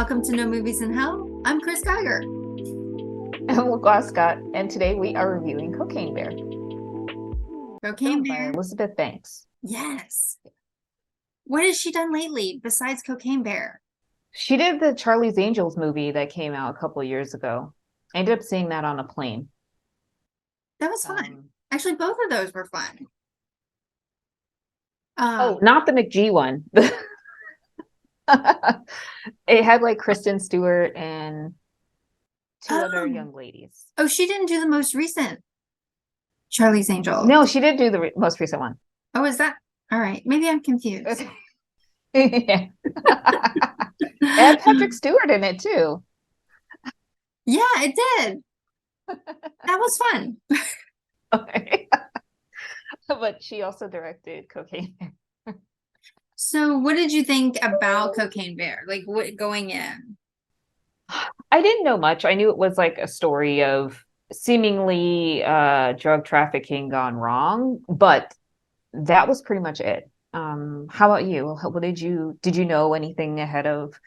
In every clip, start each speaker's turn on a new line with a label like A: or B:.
A: Welcome to No Movies in Hell. I'm Chris Geiger.
B: I'm Lagoa Scott, and today we are reviewing Cocaine Bear,
A: Cocaine
B: filmed by
A: Bear.
B: Elizabeth Banks.
A: Yes. What has she done lately besides Cocaine Bear?
B: She did the Charlie's Angels movie that came out a couple of years ago. I ended up seeing that on a plane.
A: That was fun. Actually, both of those were fun.
B: Oh, not the McGee one. It had like Kristen Stewart and two other young ladies.
A: Oh, she didn't do the most recent Charlie's Angels.
B: No, she did do the most recent one.
A: Oh, is that? All right. Maybe I'm confused.
B: Yeah. It had Patrick Stewart in it too.
A: Yeah, it did. That was fun.
B: Okay. But she also directed Cocaine Bear.
A: So, what did you think about Cocaine Bear? Like, what going in?
B: I didn't know much. I knew it was like a story of seemingly drug trafficking gone wrong, but that was pretty much it. How about you? What did you know anything ahead of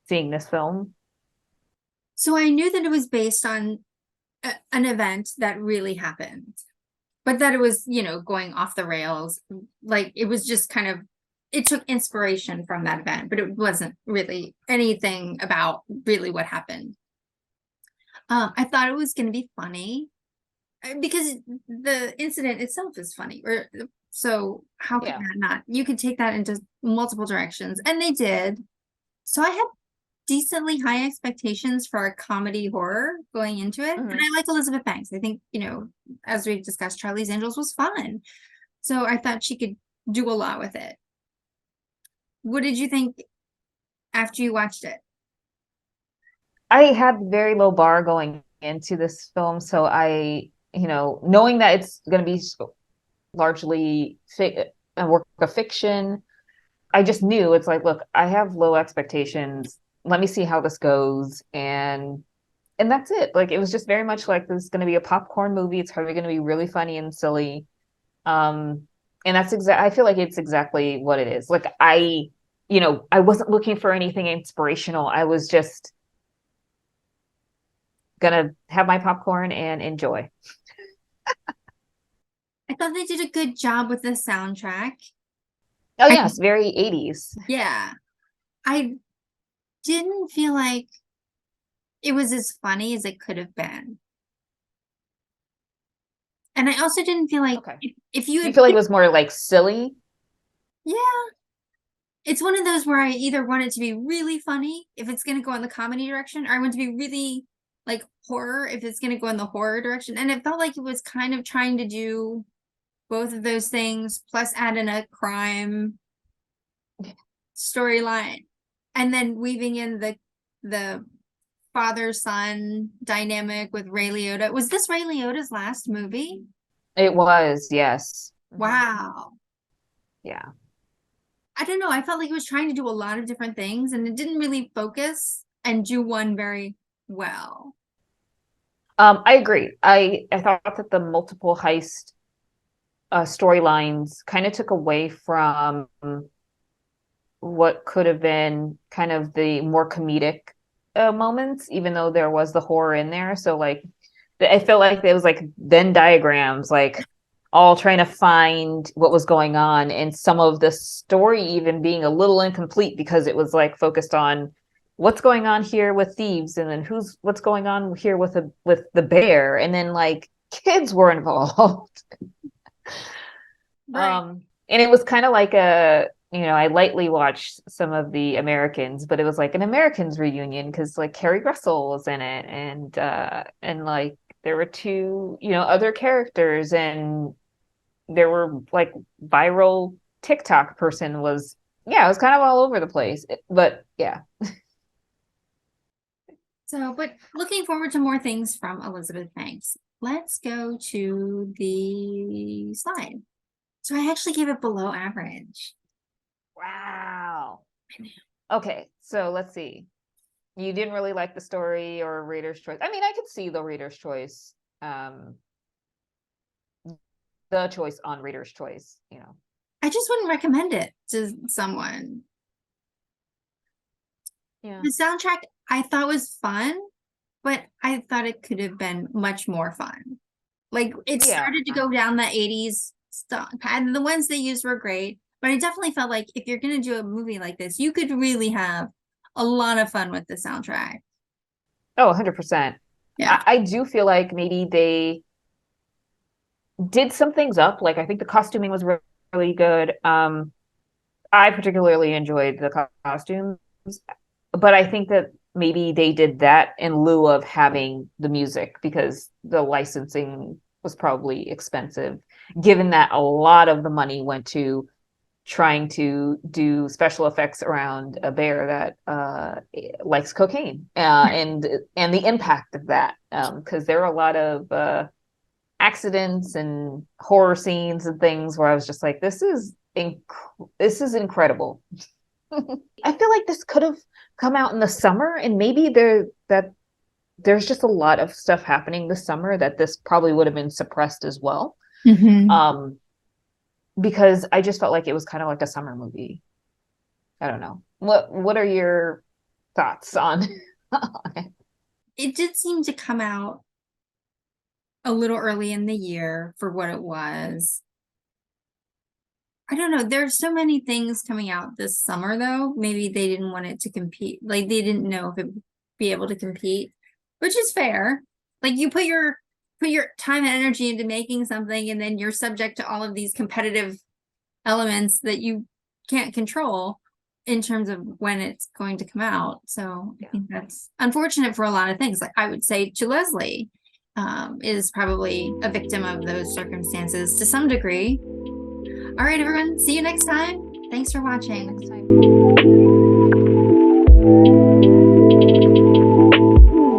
B: seeing this film?
A: So, I knew that it was based on an event that really happened, but that it was, going off the rails. Like, it was just kind of, it took inspiration from that event, but it wasn't really anything about really what happened. I thought it was going to be funny because the incident itself is funny. So how could that not? You could take that into multiple directions, and they did. So I had decently high expectations for a comedy horror going into it. And I like Elizabeth Banks. I think, as we've discussed, Charlie's Angels was fun. So I thought she could do a lot with it. What did you think after you watched it?
B: I had very low bar going into this film, so knowing that it's going to be largely a work of fiction, I just knew it's like, look, I have low expectations. Let me see how this goes, and that's it. Like, it was just very much like this is going to be a popcorn movie. It's probably going to be really funny and silly. And I feel like it's exactly what it is. Like, I wasn't looking for anything inspirational. I was just gonna have my popcorn and enjoy.
A: I thought they did a good job with the soundtrack.
B: Oh yes, very 80s.
A: Yeah. I didn't feel like it was as funny as it could have been. And I also didn't feel like if you
B: You feel like it was more like silly?
A: Yeah. It's one of those where I either want it to be really funny if it's going to go in the comedy direction, or I want it to be really like horror if it's going to go in the horror direction. And it felt like it was kind of trying to do both of those things, plus add in a crime storyline, and then weaving in the father-son dynamic with Ray Liotta. Was this Ray Liotta's last movie?
B: It was, yes.
A: Wow.
B: Yeah.
A: I don't know. I felt like it was trying to do a lot of different things, and it didn't really focus and do one very well.
B: I agree. I thought that the multiple heist storylines kind of took away from what could have been kind of the more comedic moments, even though there was the horror in there. So like, I felt like there was like Venn diagrams, like all trying to find what was going on, and some of the story even being a little incomplete because it was like focused on what's going on here with thieves, and then what's going on here with the bear, and then like kids were involved.
A: Right.
B: And it was kind of like I lightly watched some of the Americans, but it was like an Americans reunion because like Carrie Russell was in it, and like there were two, other characters, and there were like viral TikTok person was, yeah, it was kind of all over the place. But yeah.
A: So, but looking forward to more things from Elizabeth Banks. Let's go to the slide. So I actually gave it below average.
B: Wow. Okay, so let's see. You didn't really like the story or Reader's Choice. I mean, I could see the Reader's Choice, the choice on Reader's Choice.
A: I just wouldn't recommend it to someone.
B: Yeah.
A: The soundtrack I thought was fun, but I thought it could have been much more fun. Like it
B: Yeah.
A: started to go down the 80s stuff, and the ones they used were great, but I definitely felt like if you're gonna do a movie like this, you could really have a lot of fun with the soundtrack.
B: Oh, 100%.
A: Yeah.
B: I do feel like maybe they did some things up. Like I think the costuming was really good. I particularly enjoyed the costumes, but I think that maybe they did that in lieu of having the music because the licensing was probably expensive, given that a lot of the money went to trying to do special effects around a bear that likes cocaine and the impact of that because there are a lot of accidents and horror scenes and things where I was just like, this is incredible. I feel like this could have come out in the summer, and maybe there's just a lot of stuff happening this summer that this probably would have been suppressed as well.
A: Mm-hmm.
B: Because I just felt like it was kind of like a summer movie. I don't know. What are your thoughts on it?
A: It did seem to come out a little early in the year for what it was. I don't know. There's so many things coming out this summer, though. Maybe they didn't want it to compete. Like they didn't know if it would be able to compete, which is fair. Like you put your time and energy into making something, and then you're subject to all of these competitive elements that you can't control in terms of when it's going to come out. So I think that's unfortunate for a lot of things. Like I would say to Leslie, is probably a victim of those circumstances to some degree. All right, everyone. See you next time. Thanks for watching.
B: Next time.